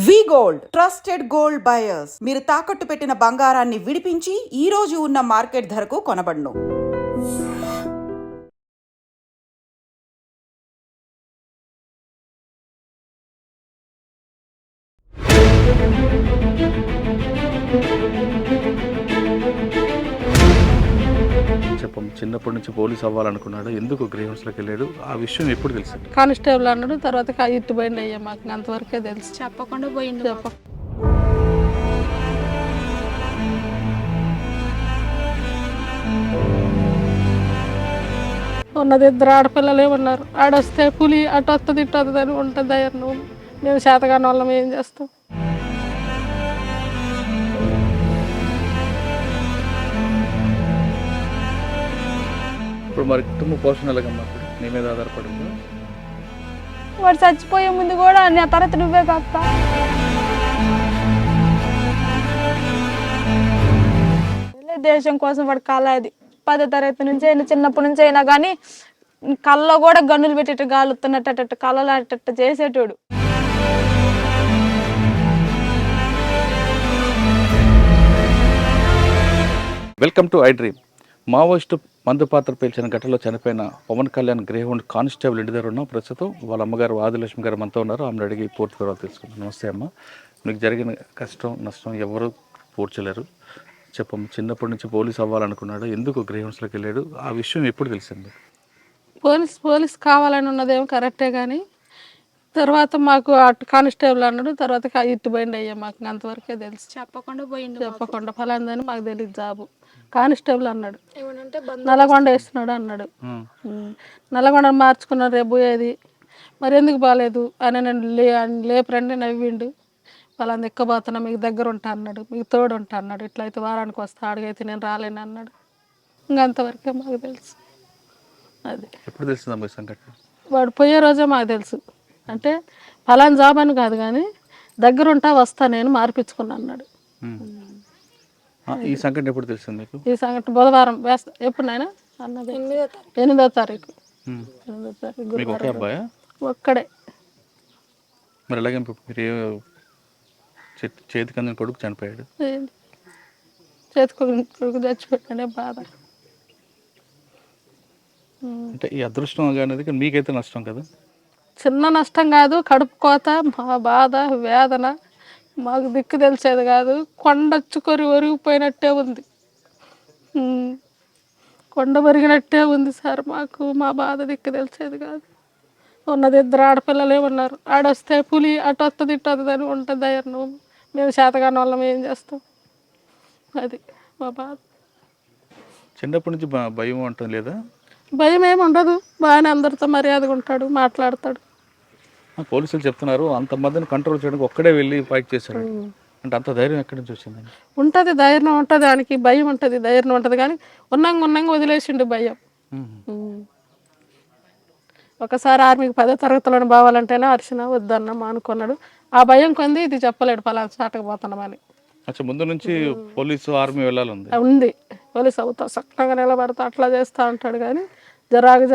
వి gold trusted gold buyers మీరు తాకట్టు పెట్టిన బంగారాన్ని విడిపించి ఈ రోజు ఉన్న మార్కెట్ ధరకు కొనబడును. చెప్పం చిన్నప్పటి నుంచి పోలీస్ అవ్వాలనుకున్నాడు, ఎందుకు గ్రీవెన్స్లోకి వెళ్ళాడు, ఆ విషయం ఎప్పుడు తెలిసింది? కానిస్టేబుల్ అన్నాడు, తర్వాత ఇట్టు పోయింది అయ్యా, మాకు అంతవరకే తెలుసు. చెప్పకుండా పోయిండు. ఉన్నది ఇద్దరు ఆడపిల్లలే ఉన్నారు. ఆడొస్తే పులి అటు వస్తుంది ఇటు వస్తుంది అని ఉంటుంది ధైర్యం. మేము శాతగాని వాళ్ళం ఏం చేస్తాం? ఇప్పుడు మరి కుటుంబ పోషణ ఎలాగమ్మా? ఇప్పుడు నీ మీద ఆధారపడిందా? వాడు చచ్చిపోయే ముందు కూడా నా తర్వాత నువ్వే కాక దేశం కోసం వాడు కాలాది 10వ తరగతి నుంచి అయినా చిన్నప్పటి నుంచి అయినా కానీ కళ్ళలో కూడా గన్నులు పెట్టేట్టు గాలుతున్నట్టు కళ్ళలాటట్టు చేసేటోడు. Welcome to I dream. Maoist మందు పాత్ర పేల్చిన ఘటనలో చనిపోయిన పవన్ కళ్యాణ్ గ్రేహౌండ్ కానిస్టేబుల్ ఇంటి దగ్గర ఉన్నాం. ప్రస్తుతం వాళ్ళ అమ్మగారు ఆదిలక్ష్మి గారు మనతో ఉన్నారు. ఆమెను అడిగి పూర్తి వివరాలు తెలుసుకుంటాం. నమస్తే అమ్మ. మీకు జరిగిన కష్టం నష్టం ఎవరు పూడ్చలేరు. చెప్పమ్మ, చిన్నప్పటి నుంచి పోలీస్ అవ్వాలనుకున్నాడు, ఎందుకు గ్రీవెన్స్లోకి వెళ్ళాడు, ఆ విషయం ఎప్పుడు తెలిసింది? పోలీస్ కావాలని ఉన్నదేమో కరెక్టే, కానీ తర్వాత మాకు అటు కానిస్టేబుల్ అన్నాడు, తర్వాత ఇట్టు పోయింది అయ్యా, మాకు అంతవరకే తెలుసు. చెప్పకుండా ఫలాందని మాకు తెలియదు. జాబు కానిస్టేబుల్ అన్నాడు, నల్లగొండ వేస్తున్నాడు అన్నాడు. నల్లగొండ మార్చుకున్నాడు రేపు పోయేది, మరి ఎందుకు బాగాలేదు అని నేను లేపరండి నవ్విండు. వాళ్ళని ఎక్కబోతున్నా, మీకు దగ్గర ఉంటా అన్నాడు, మీకు తోడు ఉంటా అన్నాడు. ఇట్లయితే వారానికి వస్తా, అడిగైతే నేను రాలేను అన్నాడు. ఇంకంతవరకే మాకు తెలుసు. అది ఎప్పుడు తెలిసిందమ్మా ఈ సంఘటన? వాడు పోయే రోజే మాకు తెలుసు. అంటే ఫలానా జాబ్ అని కాదు, కానీ దగ్గర ఉంటా వస్తా నేను మార్పించుకున్నా అన్నాడు. ఈ సంఘటన ఎప్పుడు తెలిసింది మీకు? ఈ సంఘటన బుధవారం ఎప్పుడు నాయన అన్నది 8వ తారీఖు. 8వ తారీఖు మీకు ఒకే అబ్బాయా? ఒక్కడే. మరి ఎలాగే మీరు చేతికి అందిన కొడుకు చనిపోయాడు, కొడుకు చచ్చిపోయాడే బాధ. అంటే ఈ అదృష్టం అనేది మీకైతే నష్టం కదా? చిన్న నష్టం కాదు, కడుపు కోత, మా బాధ వేదన మాకు దిక్కు తెలిసేది కాదు. కొండొచ్చుకొని ఒరిగిపోయినట్టే ఉంది, కొండ ఒరిగినట్టే ఉంది సార్. మాకు మా బాధ దిక్కు తెలిసేది కాదు. ఉన్నది ఇద్దరు ఆడపిల్లలే ఉన్నారు. ఆడొస్తే పులి అటు వస్తుంది ఇటు వస్తుంది అని ఉంటుంది ధైర్యం. మేము శాతగాని వాళ్ళం ఏం చేస్తాం? అది మా బాధ. చిన్నప్పటి నుంచి భయం ఉంటుంది లేదా? భయం ఏమి ఉండదు, బాగానే అందరితో మర్యాదగా ఉంటాడు, మాట్లాడతాడు. పోలీసులు చెప్తున్నారు అంతమందిని కంట్రోల్ చేయడానికి ఒక్కడే వెళ్ళి ఫైట్ చేశాడు అంటే, అంత ధైర్యం ఎక్కడి నుంచి వచ్చింది? ఉంటుంది, ధైర్యం ఉంటుంది, దానికి భయం ఉంటుంది, ధైర్యం ఉంటుంది, కానీ ఉన్నాంగా వదిలేసిండు భయం. ఒకసారి ఆర్మీకి 10వ తరగతిలోనే పోవాలంటేనే అరిసిన వద్దన్న మానుకున్నాడు. ఆ భయం కొంది ఇది చెప్పలేడు ఫలానా చాటకపోతున్నామని. ముందు నుంచి పోలీసు ఆర్మీ వెళ్ళాలి ఉంది. పోలీసు అవుతా చక్కగా నిలబడతా అట్లా చేస్తూ ఉంటాడు, కానీ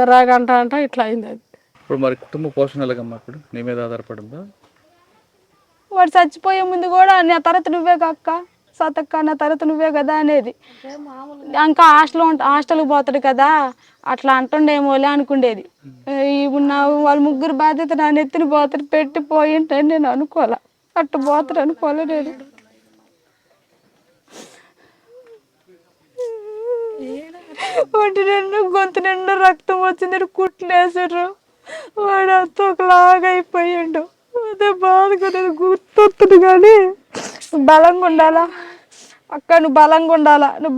జరాగా అంట ఇట్లా అయింది. అది ఇప్పుడు మరి కుటుంబ పోషణ ఎలాగమ్మా? ఇప్పుడు నీ మీద ఆధారపడిందా? వాడు చచ్చిపోయే ముందు కూడా నా తర్వాత నువ్వే కాక సతక్క, నా తర్వాత నువ్వే కదా అనేది. ఇంకా హాస్టల్కి పోతాడు కదా, అట్లా అంటుండేమోలే అనుకుండేది. ఇప్పుడు వాళ్ళ ముగ్గురు బాధ్యత నా నెత్తిని పోతాడు పెట్టి పోయింటని నేను అనుకోలే, అట్టు పోతాడు అనుకోలే నేను. ఒంటి నిండు గొంతు నిండు రక్తం వచ్చింది, కుట్లేసారు. వాడు అంతా ఒకలాగా అయిపోయాడు. అదే బాధగా నేను గుర్తొస్తుంది, కానీ బలంగా ఉండాలా అక్క, నువ్వు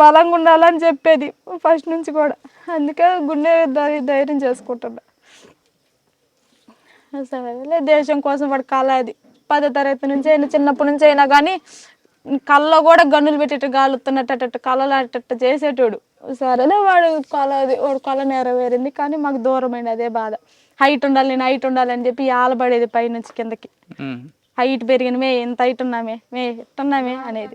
బలంగా ఉండాలా అని చెప్పేది ఫస్ట్ నుంచి కూడా. అందుకే గుండె ధైర్యం చేసుకుంటున్నా. సరే దేశం కోసం వాడు కాలాది 10వ తరగతి నుంచి అయినా చిన్నప్పటి నుంచి అయినా కానీ కళ్ళలో కూడా గన్నులు పెట్టేట్టు గాలుతున్నట్టు కళ్ళలాటట్టు చేసేటోడు. సరేలే వాడు కళ నెరవేరింది, కానీ మాకు దూరమైంది అదే బాధ. హైట్ ఉండాలి, నేను హైట్ ఉండాలి అని చెప్పి ఆలబడేది పైనుంచి కిందకి. హైట్ పెరిగిన ఎంత హైట్ ఉన్నామే ఎట్టున్నామే అనేది.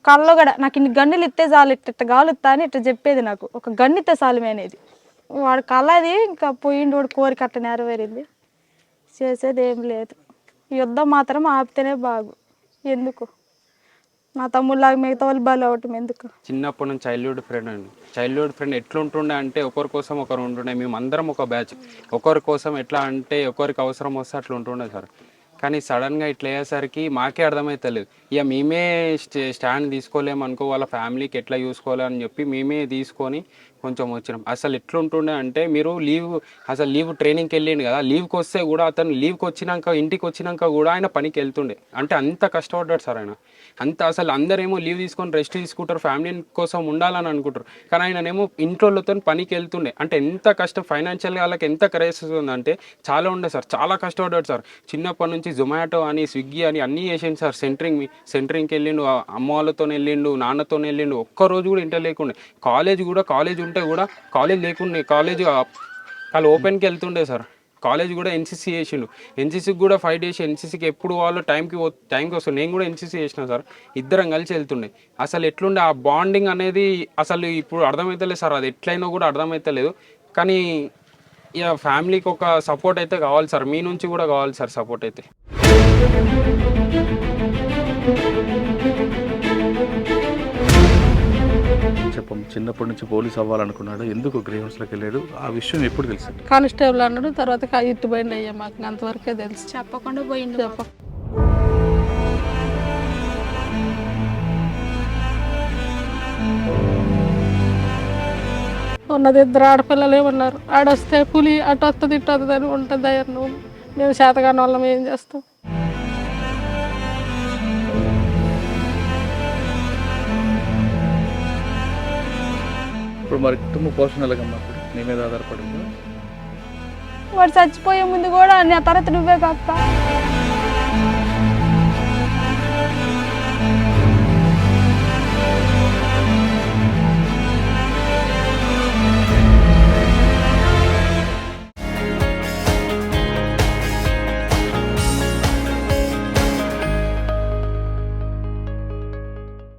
కళ్ళు కూడా నాకు ఇన్ని గన్నులు ఇస్తే చాలు, ఇట్ట గాలుస్తా అని ఇట్లా చెప్పేది. నాకు ఒక గన్ను ఇస్తే చాలుమే అనేది. వాడు కళది ఇంకా పోయిండు, వాడు కోరిక అట్ట నెరవేరింది. చేసేది ఏం లేదు. యుద్ధం మాత్రం ఆపితేనే బాగు. ఎందుకు నా తమ్ముళ్ళలాగా మిగతా వాళ్ళు బలి అవ్వటం ఎందుకు? చిన్నప్పటి నుంచి చైల్డ్హుడ్ ఫ్రెండ్ అండి. చైల్డ్హుడ్ ఫ్రెండ్ ఎట్లుంటుండే అంటే ఒకరి కోసం ఒకరు ఉంటుండే. మేము అందరం ఒక బ్యాచ్. ఒకరి కోసం ఎట్లా అంటే ఒకరికి అవసరం వస్తే అట్లా ఉంటుండే సార్. కానీ సడన్గా ఇట్లా అయ్యేసరికి మాకే అర్థమవుతలేదు. ఇక మేమే స్టాండ్ తీసుకోలేము అనుకో, వాళ్ళ ఫ్యామిలీకి ఎట్లా చూసుకోవాలని చెప్పి మేమే తీసుకొని కొంచెం వచ్చినాం. అసలు ఎట్లుంటుండే అంటే మీరు లీవ్ ట్రైనింగ్కి వెళ్ళిండు కదా, లీవ్కి వస్తే కూడా అతను లీవ్కి వచ్చినాక ఇంటికి వచ్చినాక కూడా ఆయన పనికి వెళ్తుండే. అంటే అంత కష్టపడ్డాడు సార్ ఆయన. అసలు అందరేమో లీవ్ తీసుకొని రెస్ట్ తీసుకుంటారు, ఫ్యామిలీ కోసం ఉండాలని అనుకుంటారు. కానీ ఆయననేమో ఇంట్లోతో పనికి వెళ్తుండే. అంటే ఎంత కష్టం, ఫైనాన్షియల్గా వాళ్ళకి ఎంత క్రైసిస్ ఉందంటే చాలా ఉండే సార్. చాలా కష్టపడ్డాడు సార్. చిన్నప్పటి నుంచి జొమాటో అని స్విగ్గీ అని అన్నీ చేసిండు సార్. సెంటరింగ్కి వెళ్ళిండు, అమ్మ వాళ్ళతో వెళ్ళిండు, నాన్నతో వెళ్ళిండు. ఒక్కరోజు కూడా ఇంటర్ లేకుండే. కాలేజ్ ఉంటే కూడా కాలేజ్ లేకుండే. కాలేజ్ వాళ్ళు ఓపెన్కి వెళ్తుండే సార్. కాలేజ్ కూడా ఎన్సీసీ చేసిండు. ఎన్సీసీకి కూడా 5 days ఎన్సీసీకి ఎప్పుడు వాళ్ళు టైంకి వస్తుంది. నేను కూడా ఎన్సీసీ చేసిన సార్. ఇద్దరం కలిసి వెళ్తుండే. అసలు ఎట్లుండే ఆ బాండింగ్ అనేది అసలు ఇప్పుడు అర్థమవుతలేదు సార్. అది ఎట్లయినా కూడా అర్థమవుతలేదు. కానీ ఇక ఫ్యామిలీకి ఒక సపోర్ట్ అయితే కావాలి సార్. మీ నుంచి కూడా కావాలి సార్ సపోర్ట్ అయితే. చెప్పం, చిన్నప్పటి నుంచి పోలీస్ అవ్వాలనుకున్నాడు, ఎందుకు గ్రేహౌన్స్లోకి వెళ్ళాడు, ఆ విషయం ఎప్పుడు తెలిసింది? కానిస్టేబుల్ అన్నాడు, తర్వాత ఇటు పోయిండు అయ్యా. మాకు అంతవరకే తెలుసు. చెప్పకుండా పోయిండు. ఉన్నది 2 ఆడపిల్లలే ఉన్నారు. ఆడొస్తే పులి అటు వస్తుంది ఇటు వస్తుంది అని ఉంటుంది. అయ్యారు నువ్వు మేము శాతగాని వాళ్ళం ఏం చేస్తాం? ఇప్పుడు మరి కుటుంబ పోషణ ఎలాగన్నప్పుడు నీ మీద ఆధారపడింది? వాడు చచ్చిపోయే ముందు కూడా నా తర్వాత నువ్వే కాక